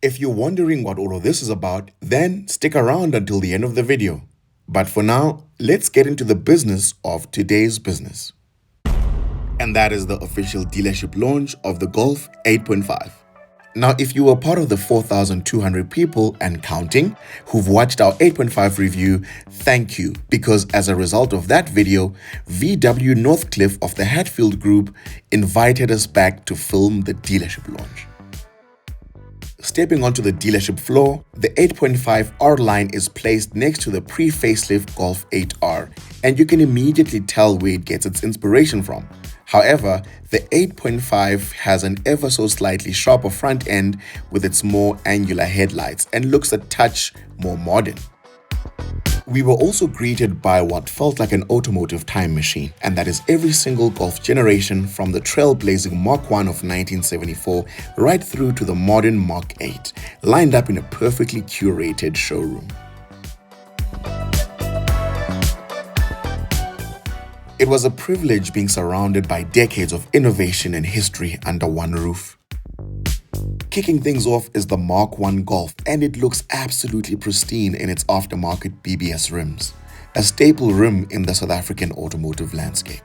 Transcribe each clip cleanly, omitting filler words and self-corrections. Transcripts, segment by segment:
If you're wondering what all of this is about, then stick around until the end of the video. But for now, let's get into the business of today's business. And that is the official dealership launch of the Golf 8.5. Now, if you were part of the 4,200 people and counting who've watched our 8.5 review, thank you, because as a result of that video, VW Northcliffe of the Hatfield Group invited us back to film the dealership launch. Stepping onto the dealership floor, the 8.5 R line is placed next to the pre-facelift Golf 8R, and you can immediately tell where it gets its inspiration from. However, the 8.5 has an ever so slightly sharper front end with its more angular headlights and looks a touch more modern. We were also greeted by what felt like an automotive time machine, and that is every single Golf generation from the trailblazing Mark 1 of 1974 right through to the modern Mark 8, lined up in a perfectly curated showroom. It was a privilege being surrounded by decades of innovation and history under one roof. Kicking things off is the Mark 1 Golf, and it looks absolutely pristine in its aftermarket BBS rims, a staple rim in the South African automotive landscape.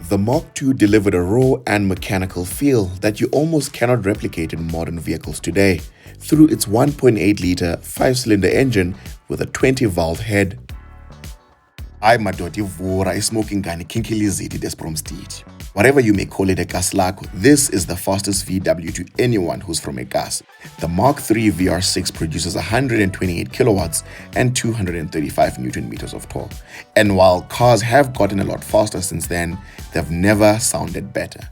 The Mark II delivered a raw and mechanical feel that you almost cannot replicate in modern vehicles today through its 1.8-litre 5-cylinder engine with a 20-valve head. I madoti vura ismoking gani kinkiliziti despromstiti. Whatever you may call it a gas lako, this is the fastest VW to anyone who's from a gas. The Mark III VR6 produces 128 kilowatts and 235 Newton meters of torque. And while cars have gotten a lot faster since then, they've never sounded better.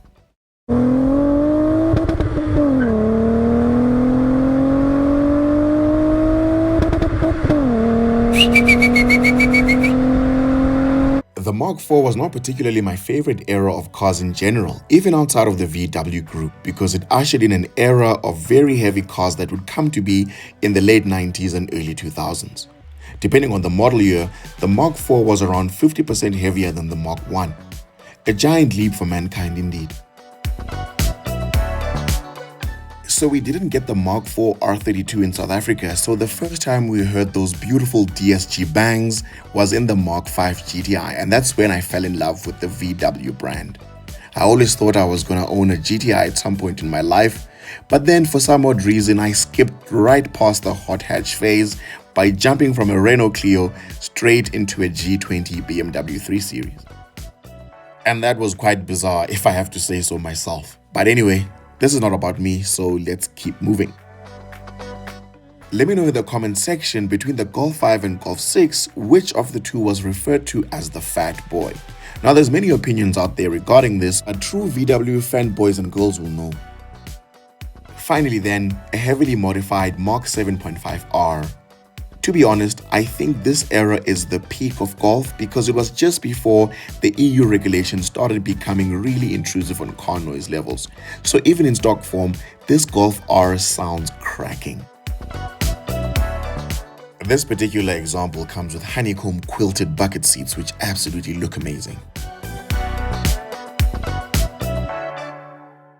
The Mark IV was not particularly my favorite era of cars in general, even outside of the VW group, because it ushered in an era of very heavy cars that would come to be in the late 90s and early 2000s. Depending on the model year, the Mark IV was around 50% heavier than the Mark I. A giant leap for mankind indeed. So we didn't get the Mark IV R32 in South Africa, so the first time we heard those beautiful DSG bangs was in the Mark V GTI, and that's when I fell in love with the VW brand. I always thought I was gonna own a GTI at some point in my life, but then for some odd reason I skipped right past the hot hatch phase by jumping from a Renault Clio straight into a G20 BMW 3 Series. And that was quite bizarre, if I have to say so myself. But anyway, this is not about me, so let's keep moving. Let me know in the comment section between the Golf 5 and Golf 6 which of the two was referred to as the fat boy. Now there's many opinions out there regarding this, but true VW fanboys and girls will know. Finally then, a heavily modified Mark 7.5R. To be honest, I think this era is the peak of Golf because it was just before the EU regulations started becoming really intrusive on car noise levels. So even in stock form, this Golf R sounds cracking. This particular example comes with honeycomb quilted bucket seats which absolutely look amazing.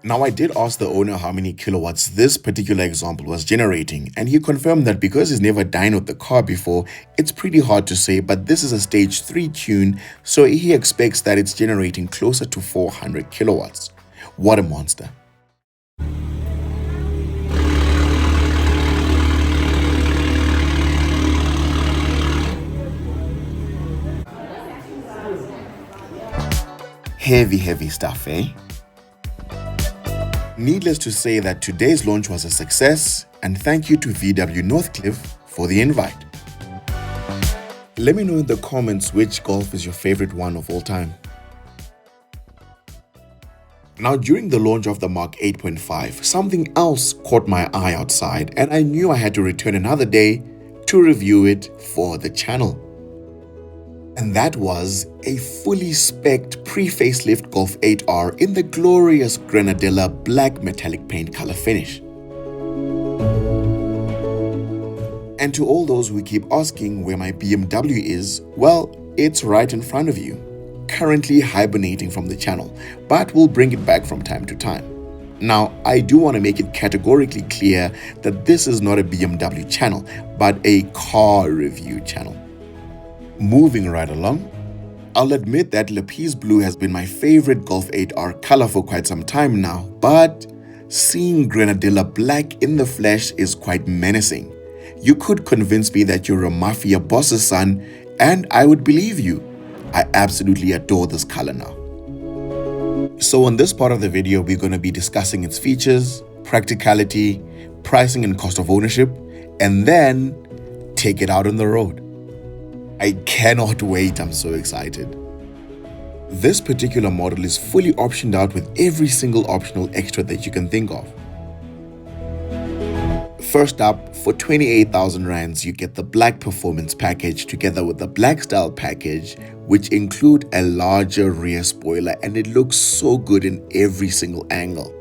Now I did ask the owner how many kilowatts this particular example was generating, and he confirmed that because he's never dynoed the car before, it's pretty hard to say, but this is a stage 3 tune, so he expects that it's generating closer to 400 kilowatts. What a monster. Heavy stuff, eh? Needless to say that today's launch was a success, and thank you to VW Northcliffe for the invite. Let me know in the comments which Golf is your favorite one of all time. Now during the launch of the Mark 8.5, something else caught my eye outside, and I knew I had to return another day to review it for the channel. And that was a fully spec'd pre-facelift Golf 8R in the glorious Grenadilla black metallic paint color finish. And to all those who keep asking where my BMW is, well, it's right in front of you, currently hibernating from the channel, but we'll bring it back from time to time. Now, I do want to make it categorically clear that this is not a BMW channel, but a car review channel. Moving right along, I'll admit that Lapis Blue has been my favorite Golf 8R color for quite some time now, but seeing Grenadilla Black in the flesh is quite menacing. You could convince me that you're a mafia boss's son, and I would believe you. I absolutely adore this color now. So in this part of the video, we're going to be discussing its features, practicality, pricing and cost of ownership, and then take it out on the road. I cannot wait, I'm so excited. This particular model is fully optioned out with every single optional extra that you can think of. First up, for 28,000 rands, you get the Black Performance package together with the Black Style package, which include a larger rear spoiler, and it looks so good in every single angle.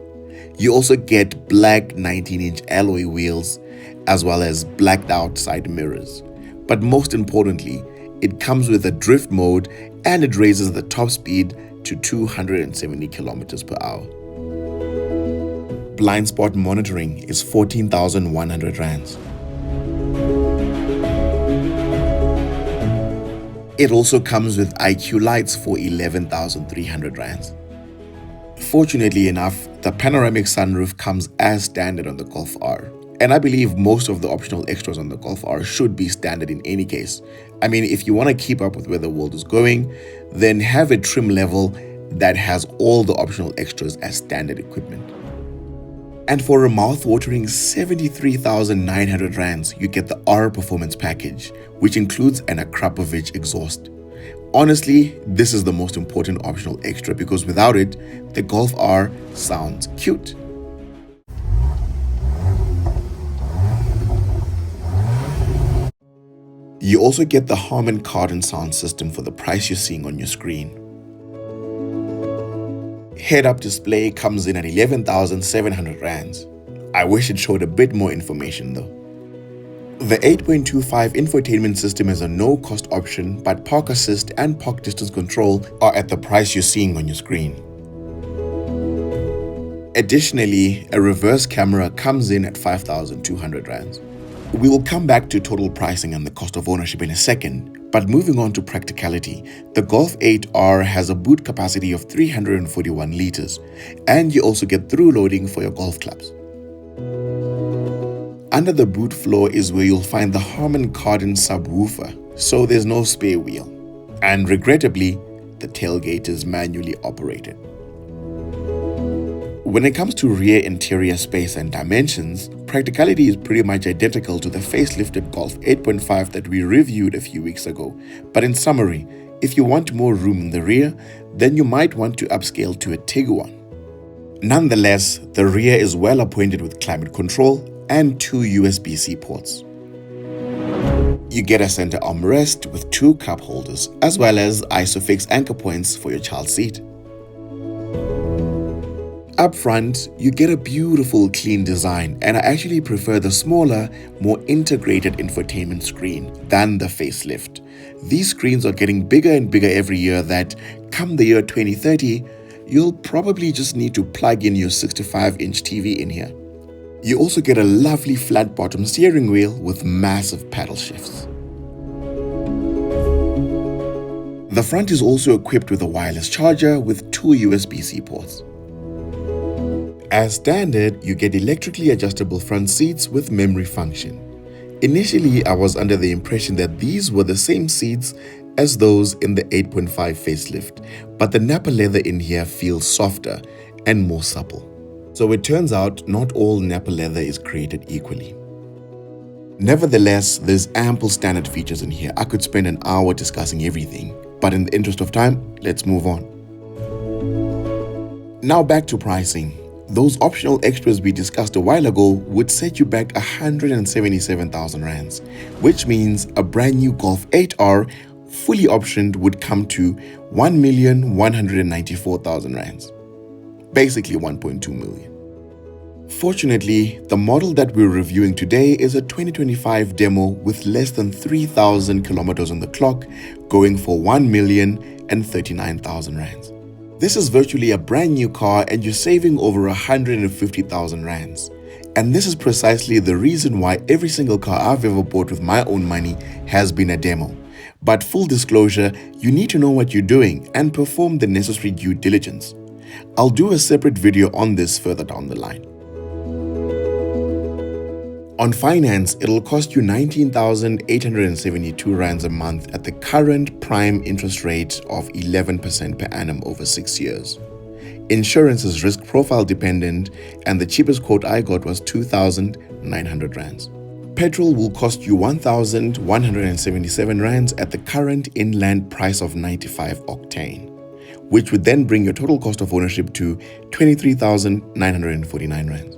You also get black 19-inch alloy wheels, as well as blacked out side mirrors. But most importantly, it comes with a drift mode and it raises the top speed to 270 kilometers per hour. Blind spot monitoring is 14,100 rands. It also comes with IQ lights for 11,300 rands. Fortunately enough, the panoramic sunroof comes as standard on the Golf R. And I believe most of the optional extras on the Golf R should be standard in any case. I mean, if you want to keep up with where the world is going, then have a trim level that has all the optional extras as standard equipment. And for a mouth-watering 73,900 rands, you get the R Performance package, which includes an Akrapovic exhaust. Honestly, this is the most important optional extra because without it, the Golf R sounds cute. You also get the Harman Kardon sound system for the price you're seeing on your screen. Head-up display comes in at 11,700 rands. I wish it showed a bit more information though. The 8.25 infotainment system is a no-cost option, but park assist and park distance control are at the price you're seeing on your screen. Additionally, a reverse camera comes in at 5,200 rands. We will come back to total pricing and the cost of ownership in a second, but moving on to practicality, the Golf 8R has a boot capacity of 341 liters, and you also get through loading for your golf clubs. Under the boot floor is where you'll find the Harman Kardon subwoofer, so there's no spare wheel. And regrettably, the tailgate is manually operated. When it comes to rear interior space and dimensions, practicality is pretty much identical to the facelifted Golf 8.5 that we reviewed a few weeks ago. But in summary, if you want more room in the rear, then you might want to upscale to a Tiguan. Nonetheless, the rear is well appointed with climate control and 2 USB-C ports. You get a center armrest with 2 cup holders, as well as ISOFIX anchor points for your child's seat. Up front, you get a beautiful clean design, and I actually prefer the smaller, more integrated infotainment screen than the facelift. These screens are getting bigger and bigger every year that, come the year 2030, you'll probably just need to plug in your 65-inch TV in here. You also get a lovely flat-bottom steering wheel with massive paddle shifts. The front is also equipped with a wireless charger with 2 USB-C ports. As standard, you get electrically adjustable front seats with memory function. Initially, I was under the impression that these were the same seats as those in the 8.5 facelift, but the Napa leather in here feels softer and more supple. So it turns out not all Napa leather is created equally. Nevertheless, there's ample standard features in here. I could spend an hour discussing everything, but in the interest of time, let's move on. Now back to pricing. Those optional extras we discussed a while ago would set you back 177,000 rands, which means a brand new Golf 8R fully optioned would come to 1,194,000 rands, basically 1.2 million. Fortunately, the model that we're reviewing today is a 2025 demo with less than 3,000 kilometers on the clock, going for 1,039,000 rands. This is virtually a brand new car and you're saving over 150,000 rands. And this is precisely the reason why every single car I've ever bought with my own money has been a demo. But full disclosure, you need to know what you're doing and perform the necessary due diligence. I'll do a separate video on this further down the line. On finance, it'll cost you 19,872 rands a month at the current prime interest rate of 11% per annum over 6 years. Insurance is risk profile dependent and the cheapest quote I got was 2,900 rands. Petrol will cost you 1,177 rands at the current inland price of 95 octane, which would then bring your total cost of ownership to 23,949 rands.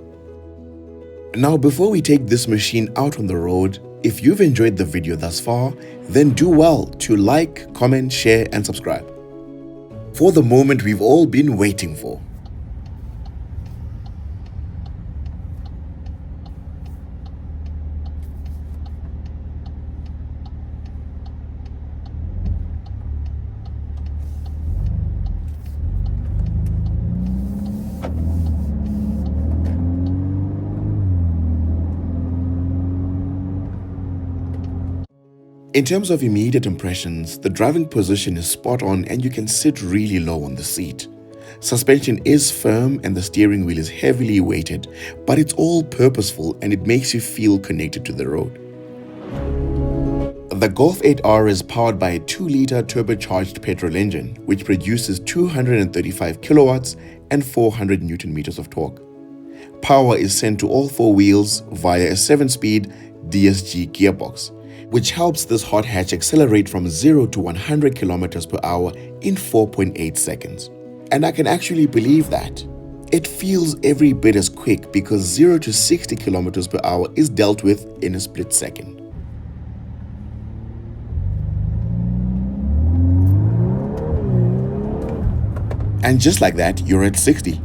Now, before we take this machine out on the road, if you've enjoyed the video thus far, then do well to like, comment, share, and subscribe. For the moment we've all been waiting for. In terms of immediate impressions, the driving position is spot on and you can sit really low on the seat. Suspension is firm and the steering wheel is heavily weighted, but it's all purposeful and it makes you feel connected to the road. The Golf 8R is powered by a 2-liter turbocharged petrol engine, which produces 235 kilowatts and 400 Newton meters of torque. Power is sent to all 4 wheels via a 7-speed DSG gearbox, which helps this hot hatch accelerate from 0 to 100 kilometers per hour in 4.8 seconds. And I can actually believe that. It feels every bit as quick because 0 to 60 kilometers per hour is dealt with in a split second. And just like that, you're at 60.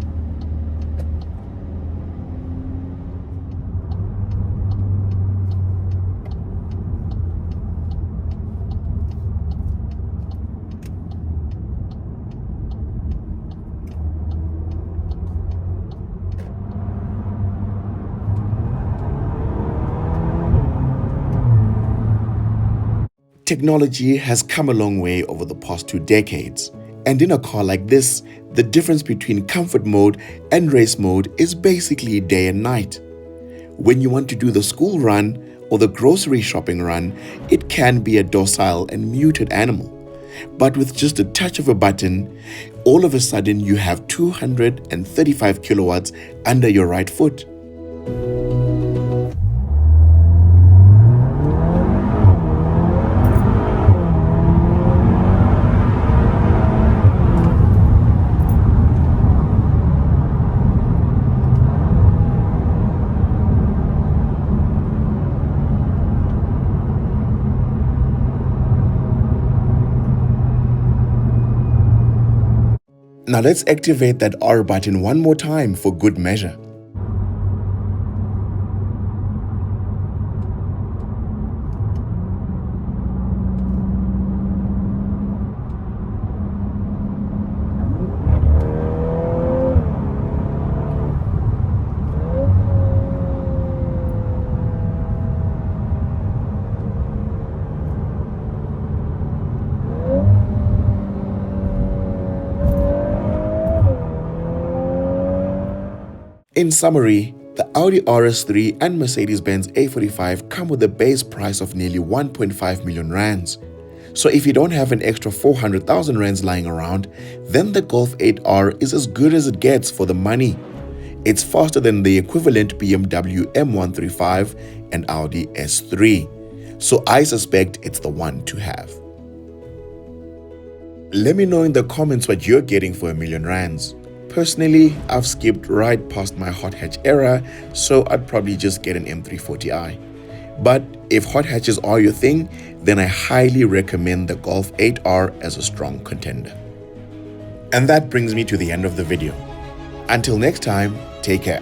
Technology has come a long way over the past 2 decades, and in a car like this, the difference between comfort mode and race mode is basically day and night. When you want to do the school run or the grocery shopping run, it can be a docile and muted animal. But with just a touch of a button, all of a sudden you have 235 kilowatts under your right foot. Now let's activate that R button one more time for good measure. In summary, the Audi RS3 and Mercedes-Benz A45 come with a base price of nearly 1.5 million rands. So if you don't have an extra 400,000 rands lying around, then the Golf 8R is as good as it gets for the money. It's faster than the equivalent BMW M135 and Audi S3. So I suspect it's the one to have. Let me know in the comments what you're getting for a million rands. Personally, I've skipped right past my hot hatch era, so I'd probably just get an M340i. But if hot hatches are your thing, then I highly recommend the Golf 8R as a strong contender. And that brings me to the end of the video. Until next time, take care.